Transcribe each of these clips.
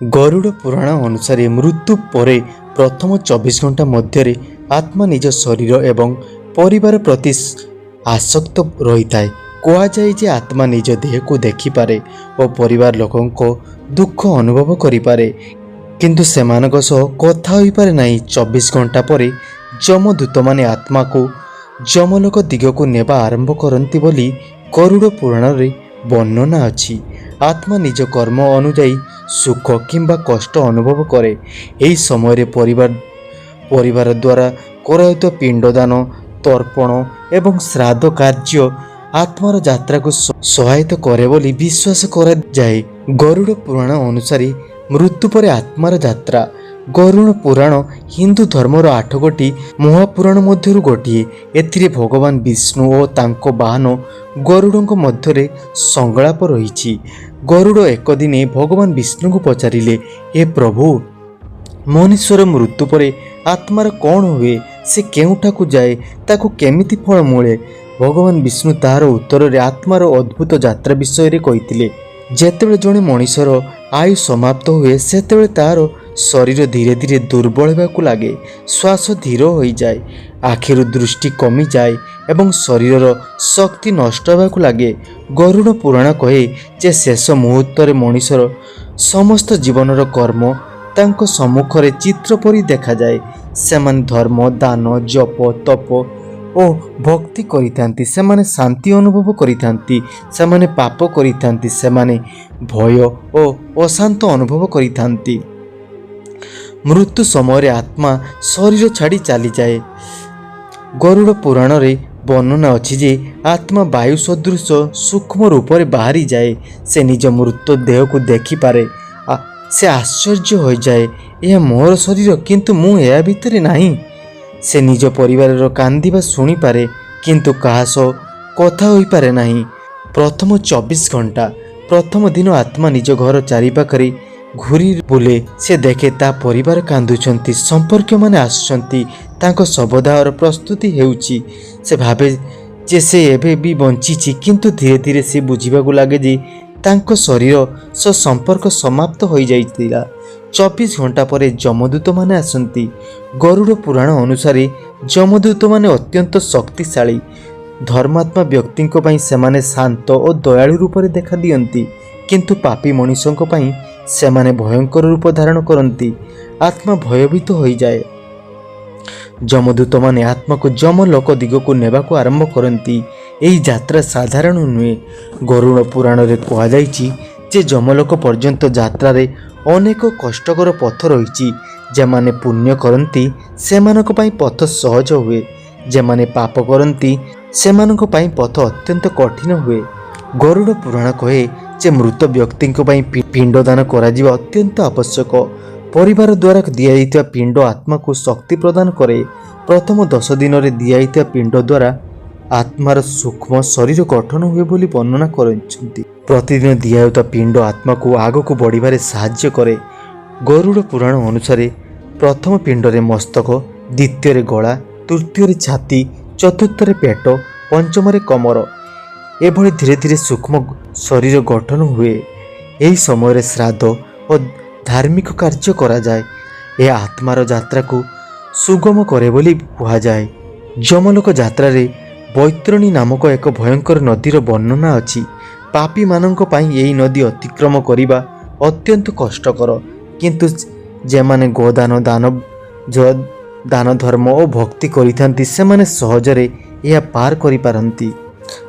गरुड़ पुराण अनुसार मृत्यु पर प्रथम 24 घंटा मध्य आत्मा निज शरीर एवं परिवार प्रति आसक्त रही है। कहुए जे आत्मा निज देह को देखिपारे और परिवार लोकों को दुख अनुभव करिपारे, किंतु सेमानक सह कथा होई पारे नहीं। 24 घंटा पर जमदूत माने आत्मा को जमलोक दिग को नेबा आरंभ करती बोली गरुड़ पुराण रे वर्णना अछि। आत्मा निज कर्म अनुजाई सुख किंबा कष्ट अनुभव करे। यही समय परिवार द्वारा करायित पिंडदान, तर्पण एवं श्राद्ध कार्य आत्मार यात्रा को सहायता करे बोली विश्वास करा जाए। गरुड़ पुराण अनुसार मृत्यु पर आत्मार यात्रा। गरुड़ पुराण हिंदू धर्मर 8 गोटी महापुराण मध्यरु गोटिए। एथिरे भगवान विष्णु और तांको वाहन गरुड़ मध्य संगलाप रही। गरुड़ एक दिने भगवान विष्णु को पचारिले, हे प्रभु, मनुष्यर मृत्यु पर आत्मार कौन हुए, से केउठा को जाए, ताको केमिति फल मिले। भगवान विष्णु तार उत्तर में आत्मार अद्भुत यात्रा विषय रे कहिथिले। जेतेबेले जणे मनुष्यर आयु समाप्त हुए सेतेबेले तार शरीर धीरे धीरे दुर्बल होगा लगे, श्वास धीर हो जाए, आखिर दृष्टि कमी जाए एवं शरीर शक्ति नष्ट होगा लगे। गरुड़ पुराण कहे जे शेष मुहूर्त मनुष्यर समस्त जीवनर कर्म तांको सम्मुखरे चित्र परि देखा जाए। सेमान धर्म, दान, जप, तप ओ भक्ति करिथांती, सेमाने शांति अनुभव करिथांती, सेमाने पाप करिथांती, सेमाने भय ओ अशांत अनुभव करिथांती। मृत्यु समय आत्मा शरीर छाड़ी चली जाए। गरुड़ पुराण रे वर्णना अछि जे आत्मा वायु सदृश सूक्ष्म रूप में बाहरी जाए। से निज मृत्यु देह को देखि पारे। से आश्चर्य हो जाए, यह मोर शरीर किंतु मु या भितरे नहीं। से निज परिवार कांदिबा शुणी पारे, किंतु कहा सह कथा होई पारे नहीं। प्रथम 24 घंटा प्रथम दिन आत्मा निज घर चारिपाखरे घूरी बुले। से देखे ता परिवार कांदुछंती, संपर्क माने आसुछंती, तांको शवदाहर प्रस्तुति हेउची। से भावे जे से एबे भी बंचीची, किंतु धीरे धीरे से बुझिबाकु लागे जे तांको शरीर सह संपर्क समाप्त हो जाइतिला। 24 घंटा पर जमदूत माने आसंती। गरुड़ पुराण अनुसार जमदूत माने अत्यंत शक्तिशाली धर्मात्मा व्यक्ति सेमाने शांत और दयालु रूप से देखा दियंती, किंतु पापी मनुष्यों पई सेमाने भयंकर रूप धारण करती। आत्मा भयभीत हो जाए। जमदूत माने आत्मा को जमलोक दिग को नेबा को आरंभ करती। यही यात्रा साधारण नुहे। गरुड़ पुराण रे कहा जायछि जे जमलोक पर्यंत यात्रा रे अनेक कष्टकर पथ रही। जेमाने पुण्य करती सेमानक पई पथ सहज हुए, जेमाने पाप करती सेमानक पई पथ अत्यंत कठिन हुए। गरुड़ पुराण कहे जे मृत व्यक्ति पिंडदान करा जिबा अत्यंत आवश्यक। परिवार द्वारा दिया पिंड आत्मा को शक्ति प्रदान करे। प्रथम 10 दिन रे दिया पिंड द्वारा आत्मार सूक्ष्म शरीर गठन हुए बोली वर्णना करछंती। प्रतिदिन दिया पिंड आत्मा को आग को बढ़िबारे साहाय्य करे। गरुड़ पुराण अनुसार प्रथम पिंड रे मस्तक, द्वितीय रे गला, तृतीय रे छाती, चतुर्थ रे पेट, पंचम रे कमर, एभली धीरे धीरे सूक्ष्म शरीर गठन हुए। यही समय श्राद्ध और धार्मिक कार्य करा जाए। यह आत्मार यात्रा को सुगम करे बोली कहा जाए। जमलोक यात्रा रे बैतरणी नामक एक भयंकर नदीर वर्णना अछि। पापी मानंक पई यही नदी अतिक्रम करिबा अत्यंत कष्टकर, किंतु जेमाने गोदान, दान धर्म और भक्ति करिथांती सेमाने सहजरे यह पार करि पारंती।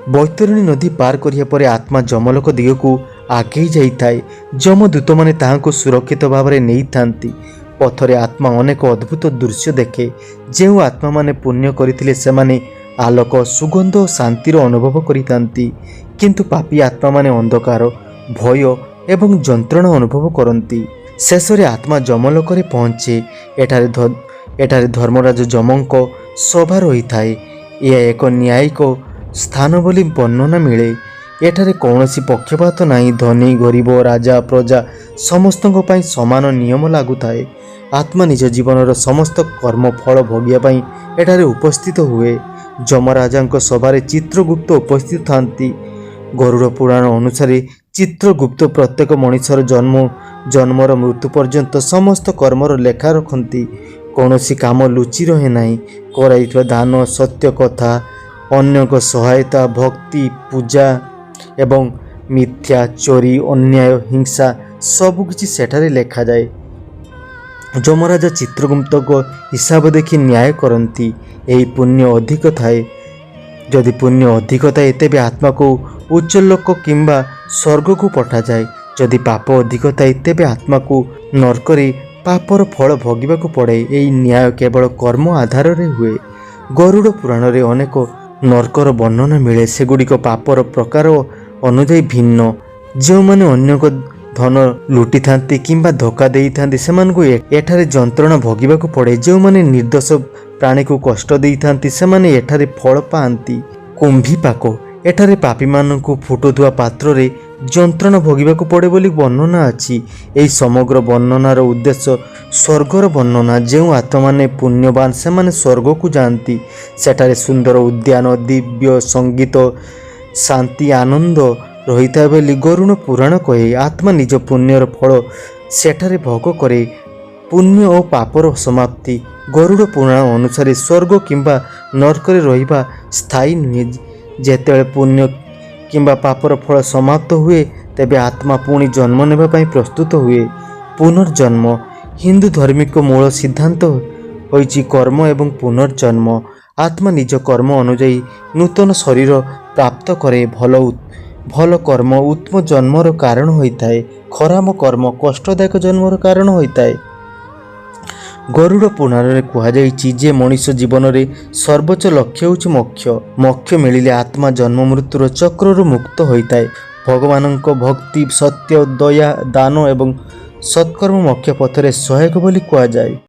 बैतरणी नदी पार करिया परे आत्मा जमलोक दिग को आगे जाइए। जमदूत माने ताहाको सुरक्षित भाव में नहीं थांती। पथरे आत्मा अनेक अद्भुत दृश्य देखे। जो आत्मा माने पुण्य करथिले सेमाने आलोक, सुगंध और शांतिर अनुभव करितांती, किंतु पापी आत्मा माने अंधकार, भय एवं जंत्रणा अनुभव करती। शेष रे आत्मा जमलोक रे पहुंचे। एठारे धर्मराज जमंक सभा रही थाए। यह एक न्यायिक स्थान बोली वर्णना मिले। एठारे कौनसी पक्षपात नहीं। धनी, गरीब, राजा, प्रजा समस्तों पई समान नियम लागू थाए। आत्मा निज जीवनर समस्त कर्म फल भोगिया पई एठारे उपस्थित हुए। जमराजा सभारे चित्रगुप्त उपस्थित थांती। गरुड़ पुराण अनुसार ଚିତ୍ରଗୁପ୍ତ ପ୍ରତ୍ୟେକ ମଣିଷର ଜନ୍ମର ମୃତ୍ୟୁ ପର୍ଯ୍ୟନ୍ତ ସମସ୍ତ କର୍ମର ଲେଖା ରଖନ୍ତି। କୌଣସି କାମ ଲୁଚି ରହେ ନାହିଁ। କରାଇଥିବା ଦାନ, ସତ୍ୟ କଥା, ଅନ୍ୟଙ୍କ ସହାୟତା, ଭକ୍ତି, ପୂଜା ଏବଂ ମିଥ୍ୟା, ଚୋରି, ଅନ୍ୟାୟ, ହିଂସା ସବୁକିଛି ସେଠାରେ ଲେଖାଯାଏ। ଯମରାଜା ଚିତ୍ରଗୁପ୍ତଙ୍କ ହିସାବ ଦେଖି ନ୍ୟାୟ କରନ୍ତି। ଏହି ପୁଣ୍ୟ ଅଧିକ ଥାଏ। ଯଦି ପୁଣ୍ୟ ଅଧିକ ଥାଏ ତେବେ ଆତ୍ମାକୁ ଉଚ୍ଚଲୋକ କିମ୍ବା ସ୍ୱର୍ଗକୁ ପଠାଯାଏ। ଯଦି ପାପ ଅଧିକ ଥାଏ ତେବେ ଆତ୍ମାକୁ ନର୍କରେ ପାପର ଫଳ ଭୋଗିବାକୁ ପଡ଼େ। ଏହି ନ୍ୟାୟ କେବଳ କର୍ମ ଆଧାରରେ ହୁଏ। ଗରୁଡ଼ ପୁରାଣରେ ଅନେକ ନର୍କର ବର୍ଣ୍ଣନା ମିଳେ। ସେଗୁଡ଼ିକ ପାପର ପ୍ରକାର ଅନୁଯାୟୀ ଭିନ୍ନ। ଯେଉଁମାନେ ଅନ୍ୟଙ୍କ ଧନ ଲୁଟିଥାନ୍ତି କିମ୍ବା ଧୋକା ଦେଇଥାନ୍ତି ସେମାନଙ୍କୁ ଏଠାରେ ଯନ୍ତ୍ରଣା ଭୋଗିବାକୁ ପଡ଼େ। ଯେଉଁମାନେ ନିର୍ଦ୍ଦୋଷ ପ୍ରାଣୀକୁ କଷ୍ଟ ଦେଇଥାନ୍ତି ସେମାନେ ଏଠାରେ ଫଳ ପାଆନ୍ତି। କୁମ୍ଭୀପାକ, ଏଠାରେ ପାପୀମାନଙ୍କୁ ଫୁଟୁଥିବା ପାତ୍ରରେ ଯନ୍ତ୍ରଣା ଭୋଗିବାକୁ ପଡ଼େ ବୋଲି ବର୍ଣ୍ଣନା ଅଛି। ଏହି ସମଗ୍ର ବର୍ଣ୍ଣନାର ଉଦ୍ଦେଶ୍ୟ ସ୍ୱର୍ଗର ବର୍ଣ୍ଣନା। ଯେଉଁ ଆତ୍ମାମାନେ ପୁଣ୍ୟବାନ ସେମାନେ ସ୍ୱର୍ଗକୁ ଯାଆନ୍ତି। ସେଠାରେ ସୁନ୍ଦର ଉଦ୍ୟାନ, ଦିବ୍ୟ ସଙ୍ଗୀତ, ଶାନ୍ତି, ଆନନ୍ଦ ରହିଥାଏ ବୋଲି ଗରୁଡ଼ ପୁରାଣ କହେ। ଆତ୍ମା ନିଜ ପୁଣ୍ୟର ଫଳ ସେଠାରେ ଭୋଗ କରେ। ପୁଣ୍ୟ ଓ ପାପର ସମାପ୍ତି। ଗରୁଡ଼ ପୁରାଣ ଅନୁସାରେ ସ୍ୱର୍ଗ କିମ୍ବା ନର୍କରେ ରହିବା ସ୍ଥାୟୀ ନୁହେଁ। ଯେତେବେଳେ ପୁଣ୍ୟ କିମ୍ବା ପାପର ଫଳ ସମାପ୍ତ ହୁଏ ତେବେ ଆତ୍ମା ପୁଣି ଜନ୍ମ ନେବା ପାଇଁ ପ୍ରସ୍ତୁତ ହୁଏ। ପୁନର୍ଜନ୍ମ। ହିନ୍ଦୁ ଧାର୍ମିକ ମୂଳ ସିଦ୍ଧାନ୍ତ ହୋଇଛି କର୍ମ ଏବଂ ପୁନର୍ଜନ୍ମ। ଆତ୍ମା ନିଜ କର୍ମ ଅନୁଯାୟୀ ନୂତନ ଶରୀର ପ୍ରାପ୍ତ କରେ। ଭଲ କର୍ମ ଉତ୍ତମ ଜନ୍ମର କାରଣ ହୋଇଥାଏ। ଖରାପ କର୍ମ କଷ୍ଟଦାୟକ ଜନ୍ମର କାରଣ ହୋଇଥାଏ। ଗରୁଡ଼ ପୁରାଣରେ କୁହାଯାଇଛି ଯେ ମଣିଷ ଜୀବନରେ ସର୍ବୋଚ୍ଚ ଲକ୍ଷ୍ୟ ହେଉଛି ମୋକ୍ଷ। ମୋକ୍ଷ ମିଳିଲେ ଆତ୍ମା ଜନ୍ମ ମୃତ୍ୟୁର ଚକ୍ରରୁ ମୁକ୍ତ ହୋଇଥାଏ। ଭଗବାନଙ୍କ ଭକ୍ତି, ସତ୍ୟ, ଦୟା, ଦାନ ଏବଂ ସତ୍କର୍ମ ମୋକ୍ଷ ପଥରେ ସହାୟକ ବୋଲି କୁହାଯାଏ।